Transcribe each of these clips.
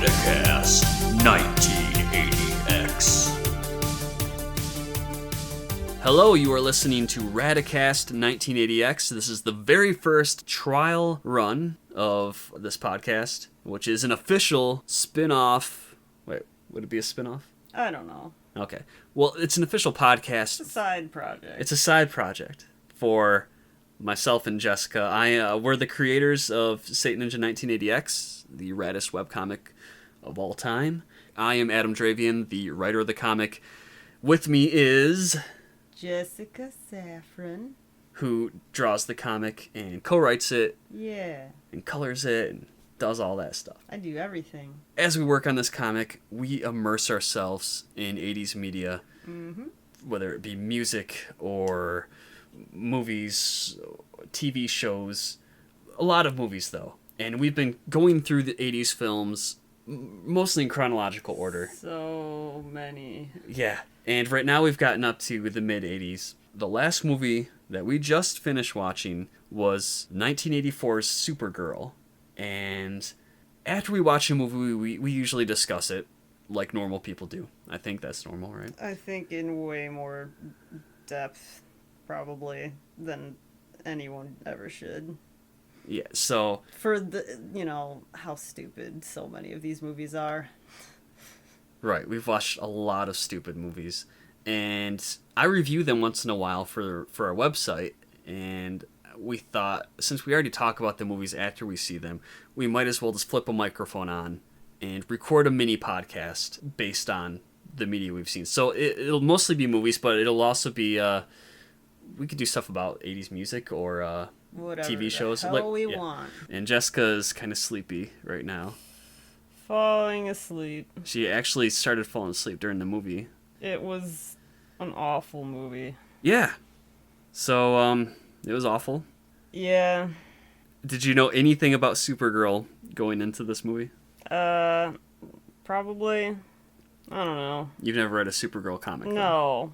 Radicast 198X. Hello, you are listening to Radicast 198X. This is the very first trial run of this podcast, which is an official spin-off. Wait, would it be a spin-off? I don't know. Okay. Well, it's an official podcast. It's a side project. It's a side project for myself and Jessica. We're the creators of Satan Ninja 1980X, the raddest webcomic of all time. I am Adam Dravian, the writer of the comic. With me is Jessica Safron, who draws the comic and co-writes it. Yeah. And colors it and does all that stuff. I do everything. As we work on this comic, we immerse ourselves in 80s media, whether it be music or movies, TV shows, a lot of movies though. And we've been going through the 80s films mostly in chronological order. So many. Yeah. And right now we've gotten up to the mid 80s. The last movie that we just finished watching was 1984's Supergirl. And after we watch a movie, we usually discuss it like normal people do. I think that's normal, right? I think in way more depth, probably, than anyone ever should. Yeah, so For the, how stupid so many of these movies are. right, we've watched a lot of stupid movies, and I review them once in a while for our website, and we thought, since we already talk about the movies after we see them, we might as well just flip a microphone on and record a mini podcast based on the media we've seen. So it'll mostly be movies, but it'll also be, we could do stuff about 80s music or Whatever TV shows. the hell we want. And Jessica is kind of sleepy right now. Falling asleep. She actually started falling asleep during the movie. It was an awful movie. Yeah. So, it was awful. Yeah. Did you know anything about Supergirl going into this movie? Probably. I don't know. You've never read a Supergirl comic? No.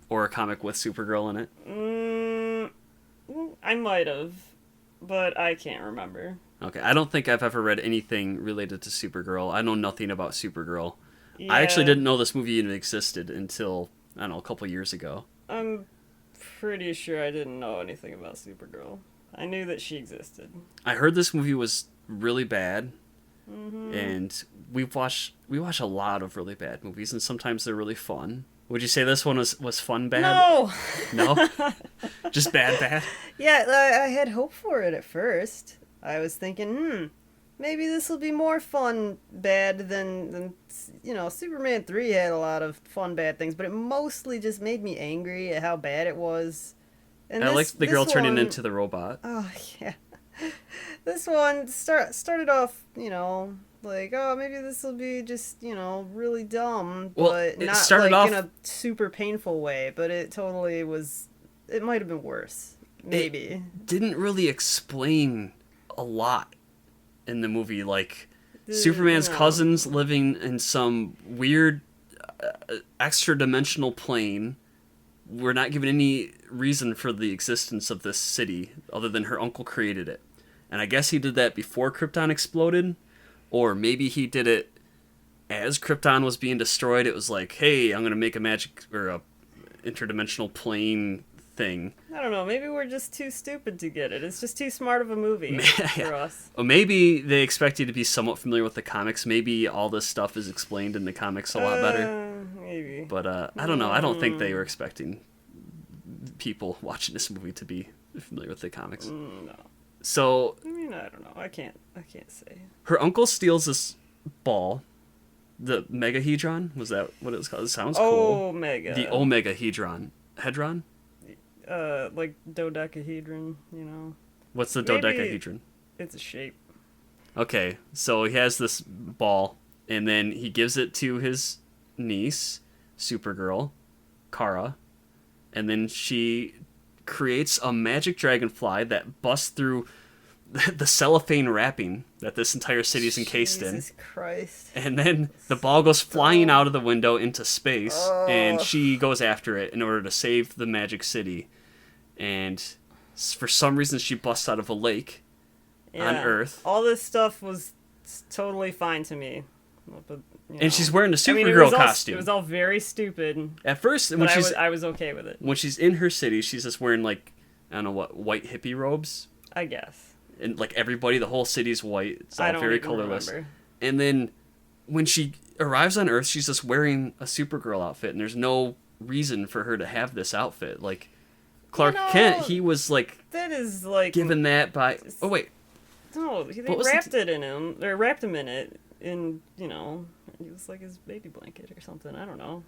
Or a comic with Supergirl in it? I might have, but I can't remember. Okay, I don't think I've ever read anything related to Supergirl. I know nothing about Supergirl. Yeah, I actually didn't know this movie even existed until, I don't know, a couple years ago. I'm pretty sure I didn't know anything about Supergirl. I knew that she existed. I heard this movie was really bad, and we watch a lot of really bad movies, and sometimes they're really fun. Would you say this one was fun bad? No! No? Just bad? Yeah, I had hope for it at first. I was thinking, maybe this will be more fun bad than Superman 3 had a lot of fun bad things, but it mostly just made me angry at how bad it was. And I liked the girl turning into the robot. Oh, yeah. This one started off, like, oh, maybe this will be just, really dumb, Well, but it not started like off... in a super painful way, but it totally was, it might have been worse. Maybe. It didn't really explain a lot in the movie, like Superman's cousins living in some weird extra-dimensional plane. We're not given any reason for the existence of this city other than her uncle created it. And I guess he did that before Krypton exploded, or maybe he did it as Krypton was being destroyed. It was like, hey, I'm going to make a magic or a interdimensional plane thing. I don't know, maybe we're just too stupid to get it. It's just too smart of a movie for us. Or maybe they expect you to be somewhat familiar with the comics. Maybe all this stuff is explained in the comics a lot better. Maybe. But I don't know. I don't think they were expecting people watching this movie to be familiar with the comics. No. So I mean, I don't know. I can't say. her uncle steals this ball, the Megahedron. Was that what it was called? It sounds cool. Omega. The Omegahedron. Hedron? Like dodecahedron, What's the Maybe dodecahedron? It's a shape. Okay, so he has this ball, and then he gives it to his niece, Supergirl, Kara, and then she creates a magic dragonfly that busts through the cellophane wrapping that this entire city is encased in. Jesus Christ. And then the ball goes flying out of the window into space, and she goes after it in order to save the magic city. And for some reason, she busts out of a lake on Earth. All this stuff was It's totally fine to me. But, and she's wearing a I mean, Supergirl costume. It was all very stupid. At first, when I was okay with it. When she's in her city, she's just wearing like, I don't know what, white hippie robes. I guess. And like everybody, the whole city's white. It's all very colorless. Remember. And then when she arrives on Earth, she's just wearing a Supergirl outfit, and there's no reason for her to have this outfit. Like Clark Kent, he was like, that is like given that by. Oh wait. No, they wrapped it in him. Or wrapped him in it. And, you know, it was like his baby blanket or something. I don't know.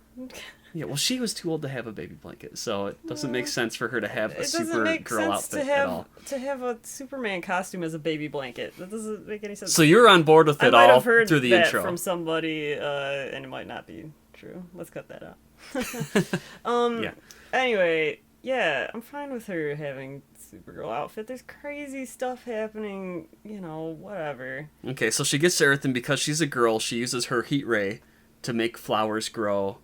Yeah, well, she was too old to have a baby blanket, so it doesn't make sense for her to have a Supergirl outfit at all. To have a Superman costume as a baby blanket. That doesn't make any sense. So you're on board with it all through the intro. I might have heard that from somebody, and it might not be true. Let's cut that out. Yeah. Anyway, yeah, I'm fine with her having Supergirl outfit. There's crazy stuff happening, you know, whatever. Okay, so she gets to Earth, and because she's a girl, she uses her heat ray to make flowers grow.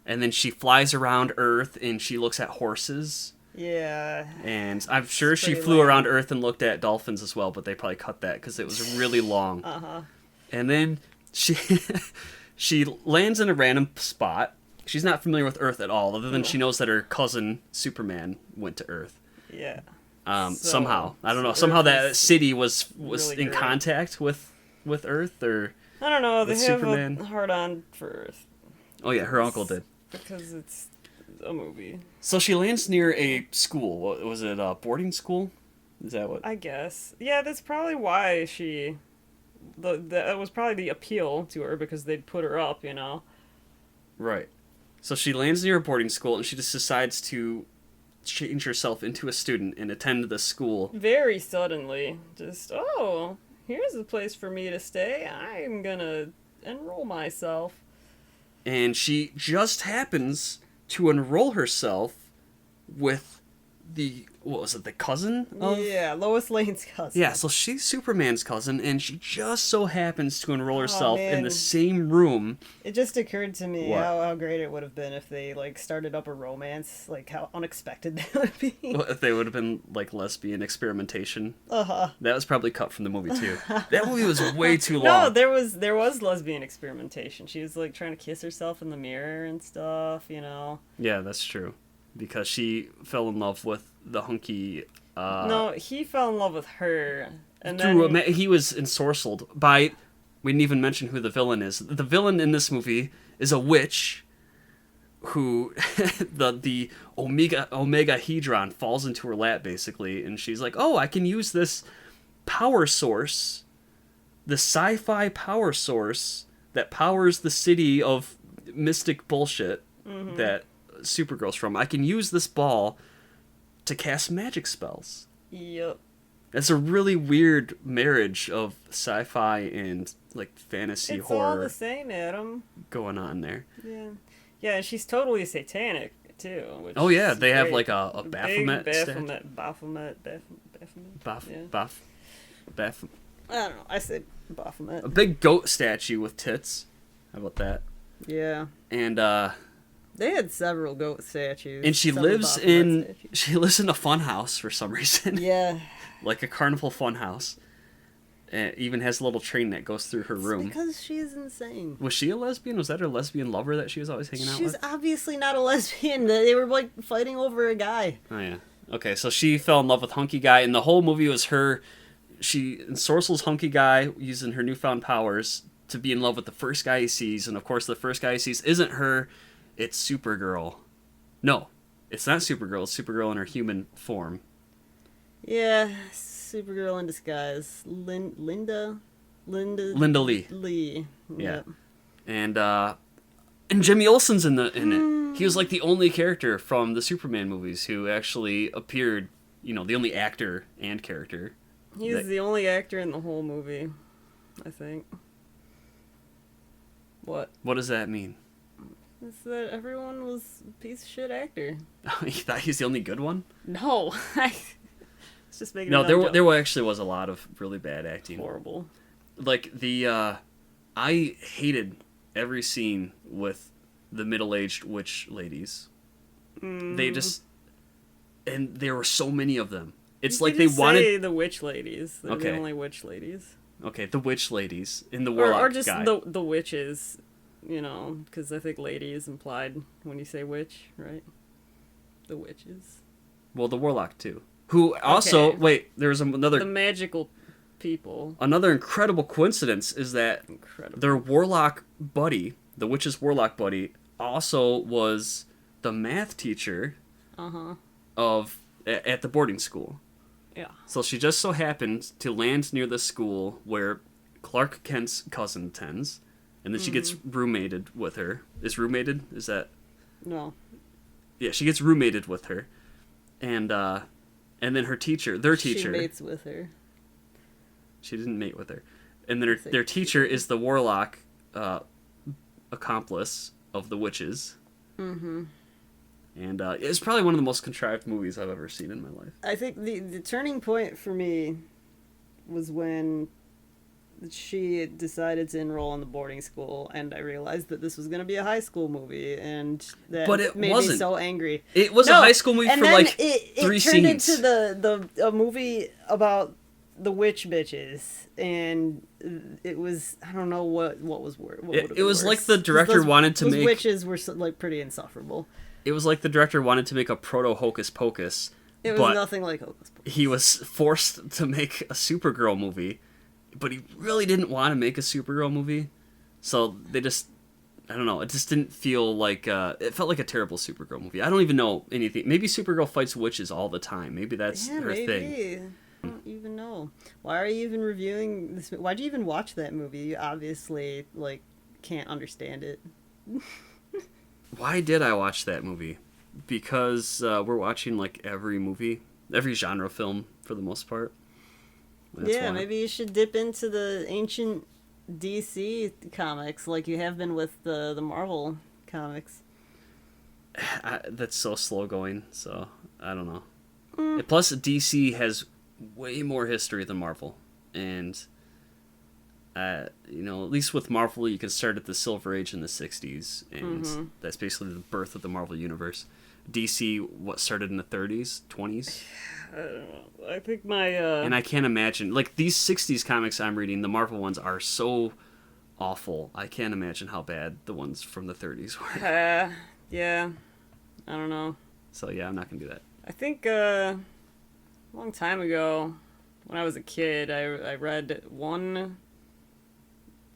And then she flies around Earth, and she looks at horses. Yeah. And I'm sure she flew around Earth and looked at dolphins as well, but they probably cut that because it was really long. Uh-huh. And then she lands in a random spot. She's not familiar with Earth at all, other than she knows that her cousin Superman went to Earth. Yeah. Somehow, I don't know. Somehow that city was really in great. contact with Earth, or I don't know. They have Superman. a hard on for Earth. Oh yeah, her uncle did. Because it's a movie. So she lands near a school. What was it? A boarding school? Is that what? I guess. Yeah, that's probably why she. That was probably the appeal to her, because they'd put her up, you know. Right. So she lands near a boarding school, and she just decides to change herself into a student and attend the school. Very suddenly. Just, oh, here's a place for me to stay. I'm gonna enroll myself. And she just happens to enroll herself with the, what was it, the cousin of? Yeah, Lois Lane's cousin. Yeah, so she's Superman's cousin, and she just so happens to enroll herself in man. the same room. It just occurred to me What? how great it would have been if they, like, started up a romance, like, how unexpected that would be. Well, if they would have been, like, lesbian experimentation. Uh-huh. That was probably cut from the movie, too. That movie was way too long. No, there was lesbian experimentation. She was, like, trying to kiss herself in the mirror and stuff, you know. Yeah, that's true. Because she fell in love with the hunky... no, he fell in love with her. And he was ensorcelled by... We didn't even mention who the villain is. The villain in this movie is a witch who... the Omega Hedron falls into her lap, basically. And she's like, oh, I can use this power source. The sci-fi power source that powers the city of mystic bullshit that Supergirl's from. I can use this ball to cast magic spells. Yep. That's a really weird marriage of sci-fi and like fantasy It's horror all the same, Adam. going on there. Yeah. Yeah, and she's totally satanic too. Which Oh yeah, is they have great. like a Baphomet statue. Baphomet. I don't know. I said Baphomet. A big goat statue with tits. How about that? Yeah. And They had several goat statues. and she several lives Baphomet in a fun house for some reason. Yeah. Like a carnival fun house. And it even has a little train that goes through her room. Because she's insane. Was she a lesbian? Was that her lesbian lover that she was always hanging out She's with? obviously not a lesbian. They were like fighting over a guy. Oh yeah. Okay, so she fell in love with Hunky Guy, and the whole movie was her. She ensorcels Hunky Guy using her newfound powers to be in love with the first guy he sees, and of course the first guy he sees isn't her, it's Supergirl. No, it's not Supergirl. It's Supergirl in her human form. Yeah, Supergirl in disguise. Linda Lee. Lee. Yeah. And Jimmy Olsen's in it. He was like the only character from the Superman movies who actually appeared, you know, the only actor and character. He's the only actor in the whole movie, I think. What? What does that mean? It's that everyone was a piece of shit actor. You thought he's the only good one? No. It's just making No, there actually was a lot of really bad acting. Horrible. Like I hated every scene with the middle-aged witch ladies. They just, and there were so many of them. It's like they wanted the witch ladies. They're Okay. the only witch ladies. Okay, the witch ladies in the or warlock just guy. the witches, because I think lady is implied when you say witch, right? The witches. Well, the warlock too. Who also Okay. wait? There's another The magical people. another incredible coincidence is that Incredible. their warlock buddy, the witch's warlock buddy, also was the math teacher of at the boarding school. Yeah. So she just so happened to land near the school where Clark Kent's cousin attends, and then she gets roommated with her. Is roommated? Is that? No. Yeah, she gets roommated with her, and then her teacher, their teacher, She mates with her. she didn't mate with her, and then their teacher is the warlock accomplice of the witches. Mm-hmm. And it's probably one of the most contrived movies I've ever seen in my life. I think the turning point for me was when she decided to enroll in the boarding school, and I realized that this was going to be a high school movie, and that But it made wasn't. me so angry. It was a high school movie and for then like it 3 turned scenes. into a movie about the witch bitches, and it was, I don't know what was worse. It was like the director wanted to those make witches were like pretty insufferable. It was like the director wanted to make a proto Hocus Pocus. It was but nothing like Hocus Pocus. he was forced to make a Supergirl movie, but he really didn't want to make a Supergirl movie, so they just, I don't know, it just didn't feel like, it felt like a terrible Supergirl movie. I don't even know anything. Maybe Supergirl fights witches all the time. Maybe that's her thing. I don't even know. Why are you even reviewing this? Why'd you even watch that movie? You obviously, like, can't understand it. Why did I watch that movie? Because we're watching like every movie, every genre film for the most part. That's Yeah, why. maybe you should dip into the ancient DC comics like you have been with the Marvel comics. That's so slow going, so I don't know. And plus, DC has way more history than Marvel, and at least with Marvel, you can start at the Silver Age in the '60s, and that's basically the birth of the Marvel universe. DC, what started in the '30s, '20s, I don't know. I think my and I can't imagine like these '60s comics I'm reading. The Marvel ones are so awful. I can't imagine how bad the ones from the '30s were. yeah, I don't know. So yeah, I'm not gonna do that. I think a long time ago, when I was a kid, I read one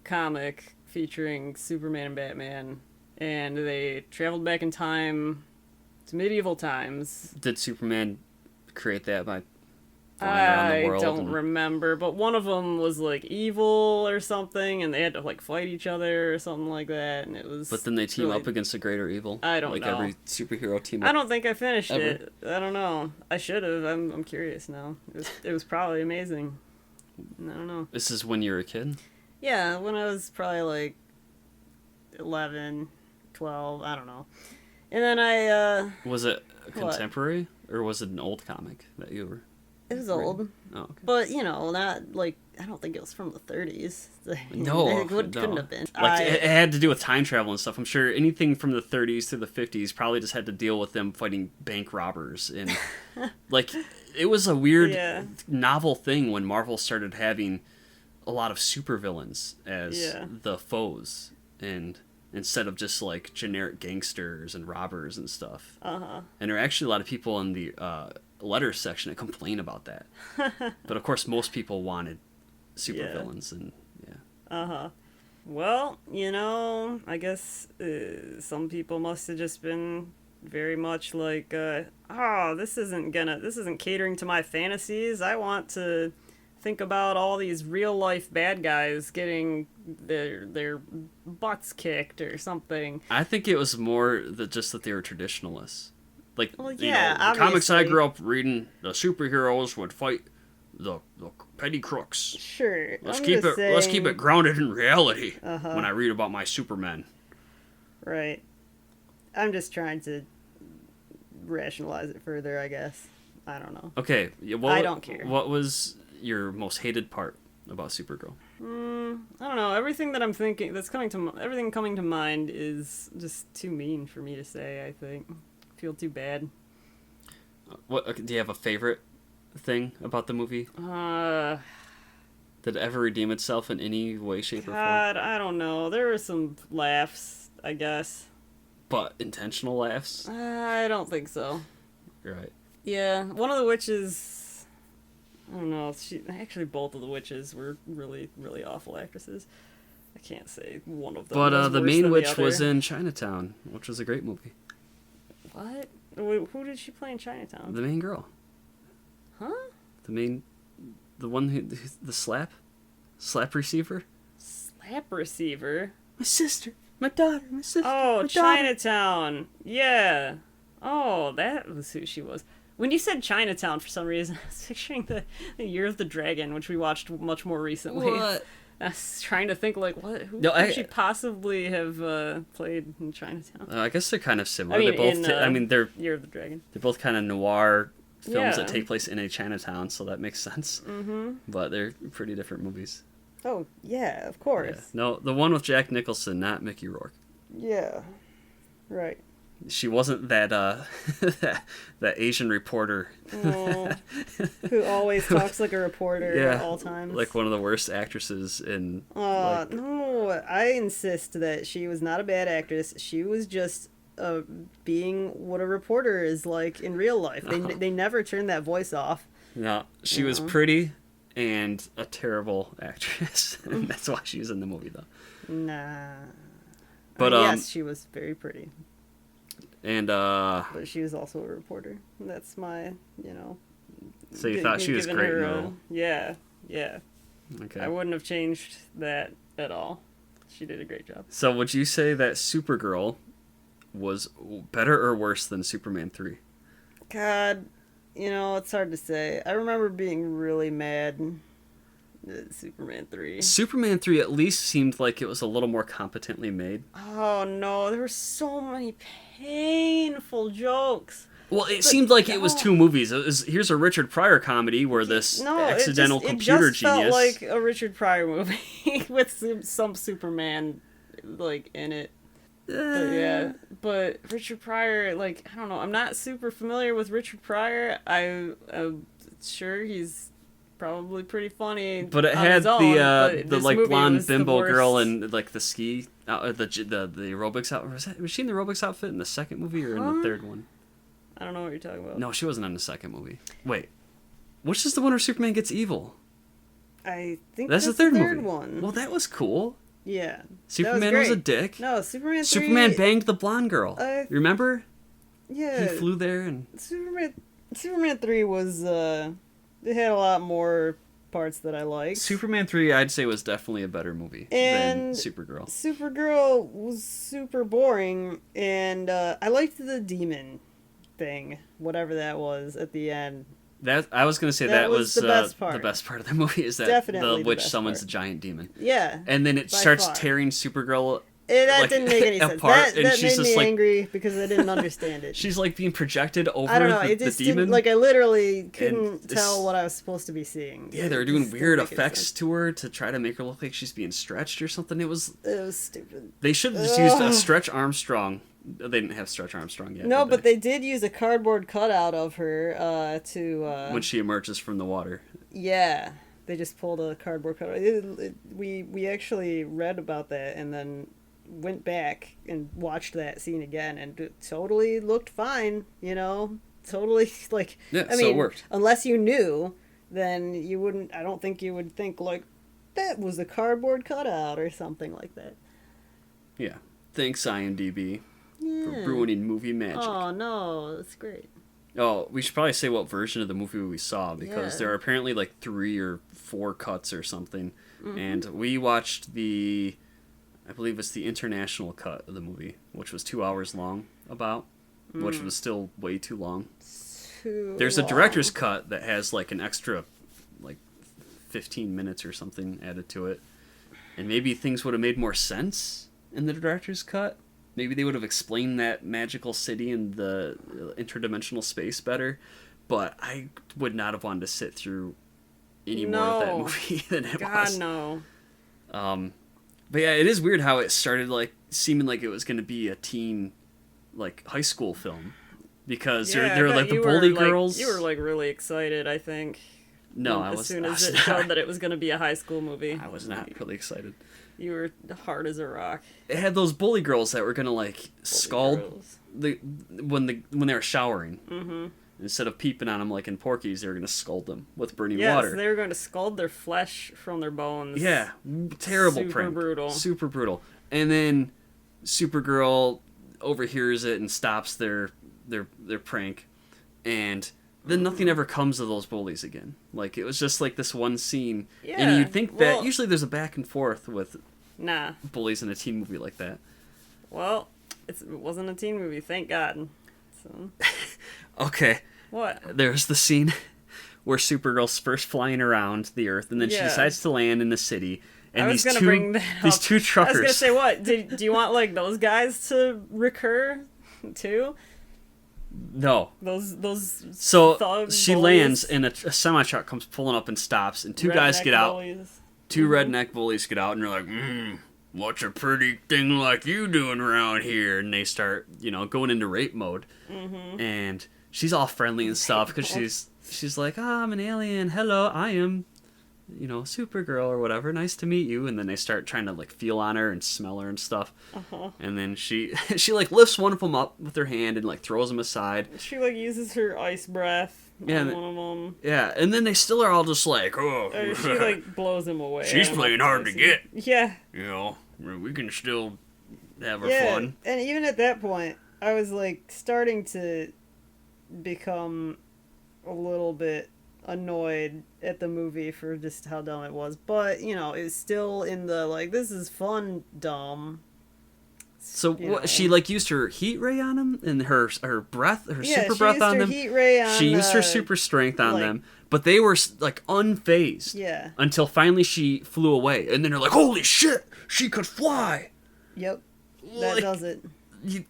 comic featuring Superman and Batman, and they traveled back in time to medieval times. Did Superman create that by flying around the world? I don't remember, but one of them was like evil or something, and they had to like fight each other or something like that, and it was. But then they team really... up against a greater evil. I don't like know. every superhero team up. I don't think I finished ever. it. I don't know. I should have. I'm curious now. It was probably amazing. I don't know. This is when you were a kid? Yeah, when I was probably like 11, 12, I don't know. And then I Was it a contemporary or was it an old comic that you were? it was old. Oh, okay. But, not like, I don't think it was from the 30s. No, It couldn't have been. Like it had to do with time travel and stuff. I'm sure anything from the 30s to the 50s probably just had to deal with them fighting bank robbers and like it was a weird novel thing when Marvel started having a lot of supervillains as the foes, and instead of just like generic gangsters and robbers and stuff. And there are actually a lot of people in the letters section that complain about that. But of course, most people wanted supervillains, and Well, I guess some people must have just been very much like, this isn't catering to my fantasies. I want to think about all these real life bad guys getting their butts kicked or something. I think it was more that they were traditionalists. Like, Well, the obviously. comics I grew up reading, the superheroes would fight the petty crooks. Sure. Let's keep it grounded in reality when I read about my Superman. Right. I'm just trying to rationalize it further, I guess. I don't know. Okay, I don't care. What was your most hated part about Supergirl? I don't know. Everything that I'm thinking, everything coming to mind is just too mean for me to say, I think. I feel too bad. Do you have a favorite thing about the movie? The Did it ever redeem itself in any way, shape, or form? God, I don't know. There were some laughs, I guess. But intentional laughs? I don't think so. Right. Yeah, one of the witches... I don't know. Actually, both of the witches were really, really awful actresses. I can't say one of them But was the worse main than witch the was other. in Chinatown, which was a great movie. What? Who did she play in Chinatown? The main girl. Huh? The one the slap receiver. Slap receiver? My sister, my daughter, my sister. Oh, my Chinatown. Yeah. Oh, that was who she was. When you said Chinatown, for some reason, I was picturing the Year of the Dragon, which we watched much more recently. What? I was trying to think, like, who could she possibly have played in Chinatown? I guess they're kind of similar. I mean, they're Year of the Dragon. they're both kind of noir films that Yeah. take place in a Chinatown, so that makes sense. Mm-hmm. But they're pretty different movies. Oh, yeah, of Yeah. course. No, the one with Jack Nicholson, not Mickey Rourke. Yeah. Right. She wasn't that that Asian reporter. Oh, who always talks like a reporter at all times. Like one of the worst actresses in. No, I insist that she was not a bad actress. She was just being what a reporter is like in real life. They never turned that voice off. No, she was pretty and a terrible actress. And that's why she was in the movie, though. Nah. But yes, she was very pretty. And But she was also a reporter. That's my, so you thought she was giving great in her the role? Yeah. Okay. I wouldn't have changed that at all. She did a great job. So would you say that Supergirl was better or worse than Superman 3? God, it's hard to say. I remember being really mad at Superman 3. Superman 3 at least seemed like it was a little more competently made. Oh no, there were so many painful jokes. Well, it seemed like it was two movies. Here's a Richard Pryor comedy where this accidental computer it just genius. felt like a Richard Pryor movie with some Superman in it. But Richard Pryor, I don't know. I'm not super familiar with Richard Pryor. I'm sure he's probably pretty funny. But it on had his own, but the this movie blonde was the bimbo girl worst. and the ski the aerobics outfit. Was she in the aerobics outfit in the second movie or in the third one? I don't know what you're talking about. No, she wasn't in the second movie. Wait, which is the one where Superman gets evil? I think That's the third movie. one. Well, that was cool. Yeah. Superman was a dick. No, Superman 3... Superman banged the blonde girl. Remember? Yeah. He flew there and... Superman 3 was, it had a lot more parts that I liked. Superman 3, I'd say, was definitely a better movie than Supergirl. Supergirl was super boring, and I liked the demon thing, whatever that was, at the end. That I was going to say that was the best part. The best part of the movie is that Definitely the witch best summons part. a giant demon. Yeah. And then it by starts far. tearing Supergirl That didn't make any sense. apart, That and she's made just me angry because I didn't understand it. She's being projected over I don't know. the It just demon. didn't, I literally couldn't And tell what I was supposed to be seeing. Yeah, they were It doing just didn't weird make any effects sense. to her to try to make her look like she's being stretched or something. It was stupid. They should have just used a Stretch Armstrong. They didn't have Stretch Armstrong yet. No, did but they did use a cardboard cutout of her to... when she emerges from the water. Yeah, they just pulled a cardboard cutout. We actually read about that and then went back and watched that scene again, and it totally looked fine, Totally, Yeah, I so mean, it worked. unless you knew, then you wouldn't... I don't think you would think, that was a cardboard cutout or something like that. Yeah. Thanks, IMDb, Yeah. for ruining movie magic. Oh, no, that's great. Oh, we should probably say what version of the movie we saw, because Yeah. there are apparently 3 or 4 cuts or something. Mm-hmm. And we watched I believe it's the international cut of the movie, which was 2 hours long, which was still way too long. There's a director's cut that has an extra 15 minutes or something added to it. And maybe things would have made more sense in the director's cut. Maybe they would have explained that magical city and the interdimensional space better. But I would not have wanted to sit through any more of that movie than it was. God, no. But yeah, it is weird how it started seeming like it was going to be a teen high school film, because they're I bet the you bully were, girls. You were really excited, I think. No, I as was. soon I as was it not. showed that it was going to be a high school movie. I was not really excited. You were hard as a rock. It had those bully girls that were gonna like scald girls. when they were showering. Mm-hmm. Instead of peeping on them like in Porky's, they were gonna scald them with burning Yes, water. they were going to scald their flesh from their bones. Yeah, terrible Super prank. brutal. Super brutal. And then Supergirl overhears it and stops their prank, and then nothing ever comes of those bullies again. Like, it was just like this one scene. Yeah, And you'd think that well- usually there's a back and forth with Nah. bullies in a teen movie like that. Well, it wasn't a teen movie, thank God. So, Okay, what? there's the scene where Supergirl's first flying around the Earth, and then she Yeah. decides to land in the city. And I was these gonna two, bring that these up. two truckers. I was gonna say, what? Do you want, like, those guys to recur, too? No. Those So thug she bullies? lands, and a semi truck comes pulling up and stops, and two guys Redneck get out. bullies. 2 redneck bullies get out, and they're like, what's a pretty thing like you doing around here? And they start, going into rape mode. Mm-hmm. And she's all friendly and stuff because she's like, I'm an alien. Hello, I am, Supergirl or whatever. Nice to meet you. And then they start trying to like feel on her and smell her and stuff. Uh-huh. And then she like lifts one of them up with her hand and like throws them aside. She, like, uses her ice breath on one of them. Yeah, and then they still are all just like, oh, Or she, like, blows him away. she's I don't know playing if hard to you get. Yeah. We can still have our Yeah, fun. and even at that point, I was, like, starting to become a little bit annoyed at the movie for just how dumb it was. But, it's still in the, like, this is fun dumb. So You what, know. she like used her heat ray on them and her breath, her Yeah, super she breath used on her them. heat ray on, She used her super strength on like- them, but they were like unfazed. Yeah. Until finally she flew away, and then they're like, "Holy shit, she could fly!" Yep. That Like, does it. You,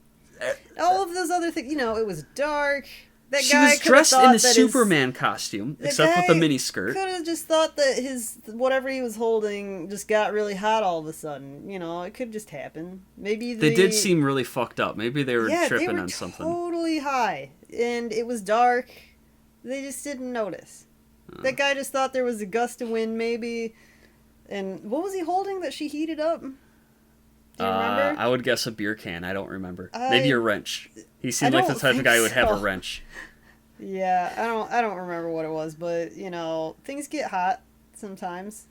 All of those other things, it was dark. That she guy was coulda dressed thought in a that Superman costume, except with the mini skirt. Could have just thought that his whatever he was holding just got really hot all of a sudden. It could just happen. Maybe They did seem really fucked up. Maybe they were tripping they were on something. totally high, and it was dark. They just didn't notice. That guy just thought there was a gust of wind, maybe. And what was he holding that she heated up? Do you remember? I would guess a beer can. I don't remember. Maybe a wrench. He seemed I like the don't type of think guy who would have a so. wrench. Yeah, I don't remember what it was, but things get hot sometimes.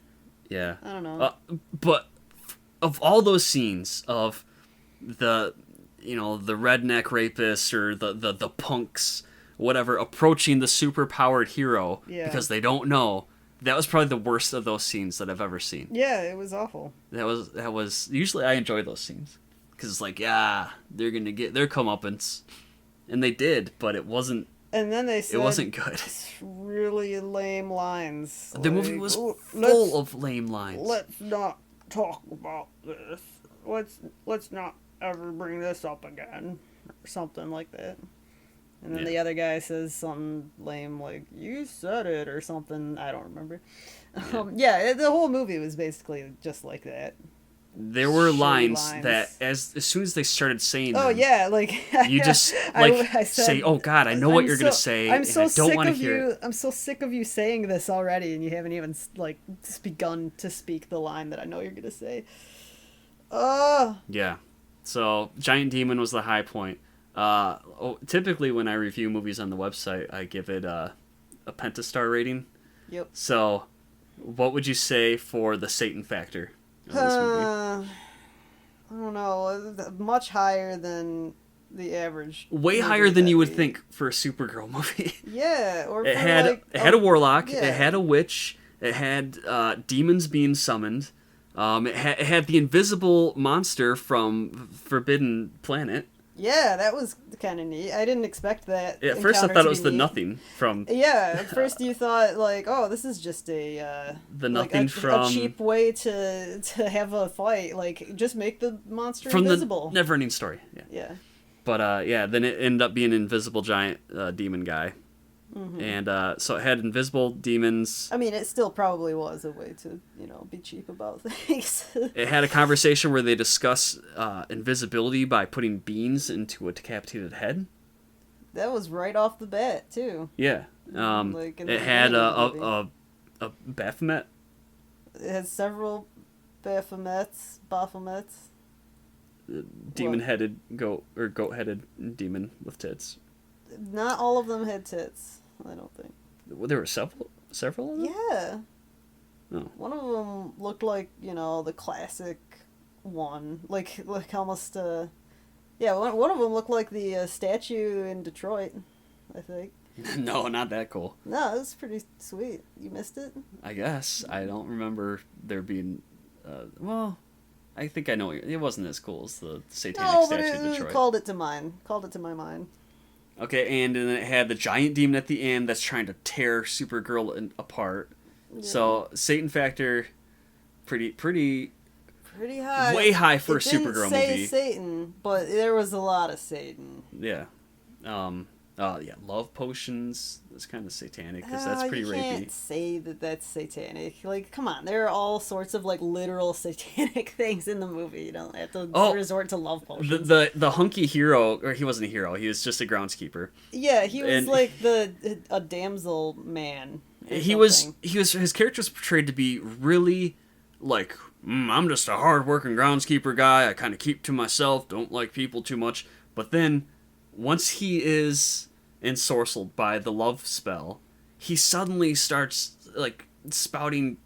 Yeah. I don't know. But of all those scenes of the redneck rapists or the punks, whatever, approaching the super powered hero because they don't know, that was probably the worst of those scenes that I've ever seen. Yeah, it was awful. That was usually I enjoy those scenes because it's like, yeah, they're gonna get their comeuppance, and they did, but it wasn't. And then they said It wasn't good. really lame lines. The movie was "Oh, full of lame lines. Let's not talk about this. Let's not ever bring this up again, or something like that. And then the other guy says something lame like "You said it" or something. I don't remember. The whole movie was basically just like that. There were Shitty lines lines. that as soon as they started saying Oh them, yeah, like you just like I said, say, "Oh God, I know what I'm you're gonna say, I'm and so I don't sick want to of hear you. it." I'm so sick of you saying this already, and you haven't even begun to speak the line that I know you're gonna say. Yeah. So Giant Demon was the high point. Typically when I review movies on the website, I give it a pentastar rating. Yep. So, what would you say for the Satan factor of this movie? I don't know. Much higher than the average. Way movie higher than that you would we- think for a Supergirl movie. Yeah, or It for, had like, it had a warlock. yeah. It had a witch. It had demons being summoned. It had the invisible monster from Forbidden Planet. Yeah, that was kind of neat. I didn't expect that. At first, I encounter thought to it was be the neat. Nothing from Yeah, at first you thought like, oh, this is just a the like Nothing a from cheap way to have a fight. Like, just make the monster from invisible. the Neverending Story. Yeah. Yeah. But then it ended up being an invisible giant demon guy, Mm-hmm. and so it had invisible demons. I mean, it still probably was a way to be cheap about things. It had a conversation where they discuss invisibility by putting beans into a decapitated head. That was right off the bat too. Yeah. Like in It the had beginning of the a A Baphomet? It has several Baphomets. Demon-headed goat, or goat-headed demon with tits. Not all of them had tits, I don't think. Well, there were several of them? Yeah. Oh. One of them looked like, the classic one. Like almost, yeah, one of them looked like the statue in Detroit, I think. No, not that cool. No, it was pretty sweet. You missed it? I guess. I don't remember there being, well, I think I know. It wasn't as cool as the satanic statue in Detroit. Called it to my mind. Okay, and then it had the giant demon at the end that's trying to tear Supergirl apart. Yeah. So, Satan factor, pretty high. Way high for a Supergirl movie. It didn't say Satan, but there was a lot of Satan. Yeah. Yeah, love potions. That's kind of satanic, because that's pretty rapey. You can't say that that's satanic. Like, come on, there are all sorts of, like, literal satanic things in the movie. You don't have to resort to love potions. The hunky hero, or he wasn't a hero, he was just a groundskeeper. Yeah, he was like a damsel man. His character was portrayed to be really, like, I'm just a hard-working groundskeeper guy, I kind of keep to myself, don't like people too much, but then once he is ensorcelled by the love spell, he suddenly starts, like, spouting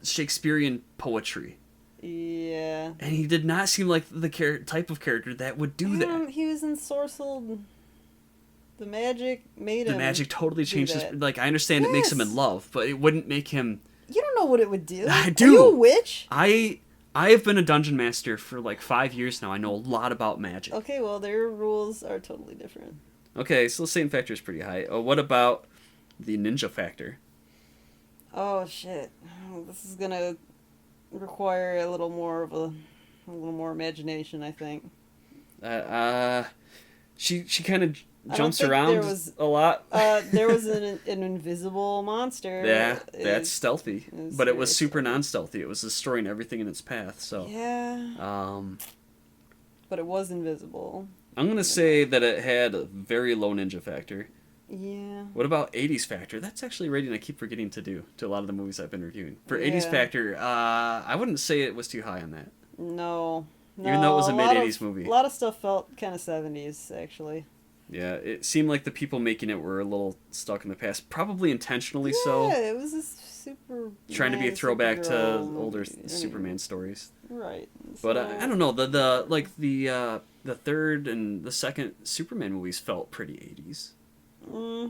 Shakespearean poetry. Yeah. And he did not seem like the type of character that would do that. He was ensorcelled. The magic made him. The magic totally changed his... Like, I understand it makes him in love, but it wouldn't make him... You don't know what it would do. I do. Are you a witch? I have been a dungeon master for like 5 years now. I know a lot about magic. Okay, well, their rules are totally different. Okay, so the Satan factor is pretty high. What about the ninja factor? Oh, shit. This is gonna require a little more imagination, I think. She kind of jumps around a lot. There was an invisible monster. Yeah, that's stealthy. But it was super non-stealthy. It was destroying everything in its path, so... Yeah. But it was invisible. I'm going to say that it had a very low ninja factor. Yeah. What about 80s factor? That's actually a rating I keep forgetting to do to a lot of the movies I've been reviewing. For 80s factor, I wouldn't say it was too high on that. No. Even though it was a mid-80s movie. A lot of stuff felt kind of 70s, actually. Yeah, it seemed like the people making it were a little stuck in the past. Probably intentionally so. Yeah, it was a super... Trying to be a throwback to older Superman stories. Right. But I don't know, the third and the second Superman movies felt pretty 80s. I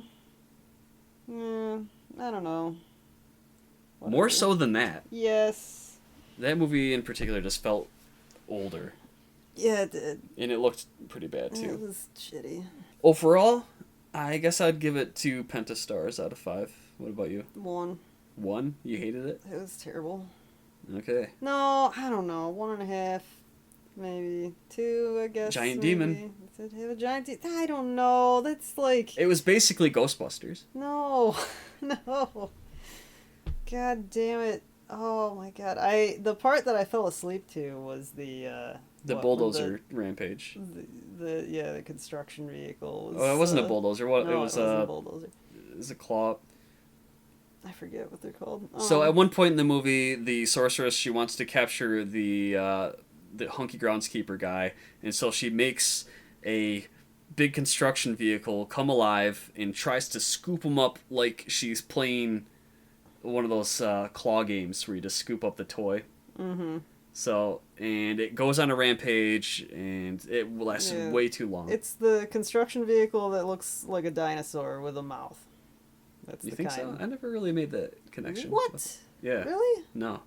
don't know. Whatever. More so than that. Yes. That movie in particular just felt older. Yeah, it did. And it looked pretty bad, too. It was shitty. Overall, I guess I'd give it 2 pentastars out of 5. What about you? 1. 1? You hated it? It was terrible. Okay. No, I don't know. 1.5, maybe 2, I guess. Giant demon. Did it have a giant demon? I don't know. That's like... It was basically Ghostbusters. No. No. God damn it. Oh my god. The part that I fell asleep to was the bulldozer rampage. The construction vehicle. It wasn't a bulldozer. No, it wasn't a bulldozer. It was a claw. I forget what they're called. So at one point in the movie, the sorceress, she wants to capture the hunky groundskeeper guy, and so she makes a big construction vehicle come alive and tries to scoop him up like she's playing one of those claw games where you just scoop up the toy. Mm-hmm. So, and it goes on a rampage, and it lasted way too long. It's the construction vehicle that looks like a dinosaur with a mouth. That's you think so? I never really made that connection. What? Yeah. Really? No.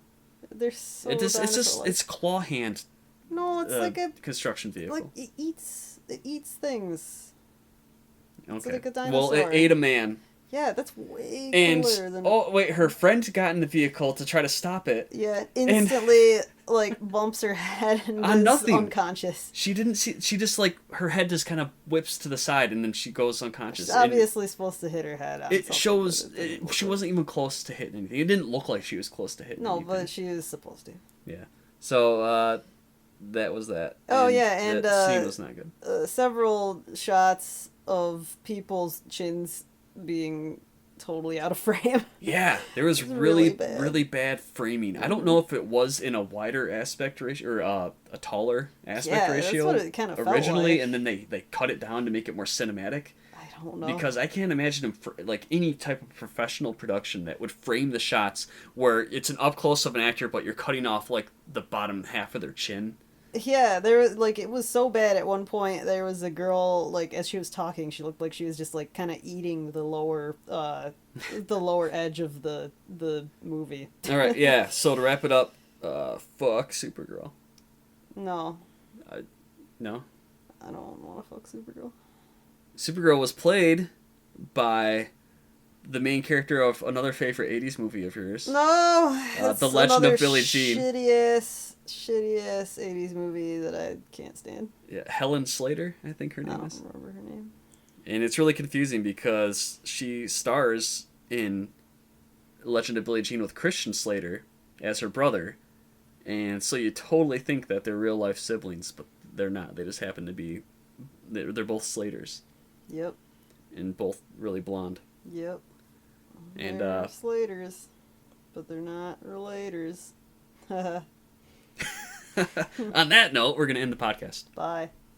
They're so it's claw hand. No, it's like a construction vehicle. Like it eats things. Okay. It's like a dinosaur. Well, it ate a man. Yeah, that's way cooler than... Oh, wait, her friend got in the vehicle to try to stop it. Yeah, instantly, like, bumps her head and is unconscious. She didn't see... She just, like, her head just kind of whips to the side, and then she goes unconscious. She's obviously supposed to hit her head on It shows... she wasn't even close to hitting anything. It didn't look like she was close to hitting anything. No, but she was supposed to. Yeah. So, that was that. Oh, yeah, and... that scene was not good. Several shots of people's chins being totally out of frame. Yeah, there was really really bad. bad framing. I don't know if it was in a wider aspect ratio or a taller aspect ratio that's what it kind of originally, felt like. and then they cut it down to make it more cinematic. I don't know. Because I can't imagine like any type of professional production that would frame the shots where it's an up close of an actor, but you're cutting off like the bottom half of their chin. Yeah, there was like it was so bad at one point. There was a girl like as she was talking, she looked like she was just like kind of eating the lower edge of the movie. All right, yeah. So to wrap it up, fuck Supergirl. No, No, I don't want to fuck Supergirl. Supergirl was played by the main character of another favorite '80s movie of yours. No, The Legend of Billie Jean. Shitty ass '80s movie that I can't stand. Yeah, Helen Slater, I think her I name don't is. remember her name. And it's really confusing because she stars in Legend of Billie Jean with Christian Slater as her brother, and so you totally think that they're real life siblings, but they're not. They just happen to be. They're both Slaters. Yep. And both really blonde. Yep. And they're Slaters, but they're not relators. on that note, we're gonna end the podcast. Bye.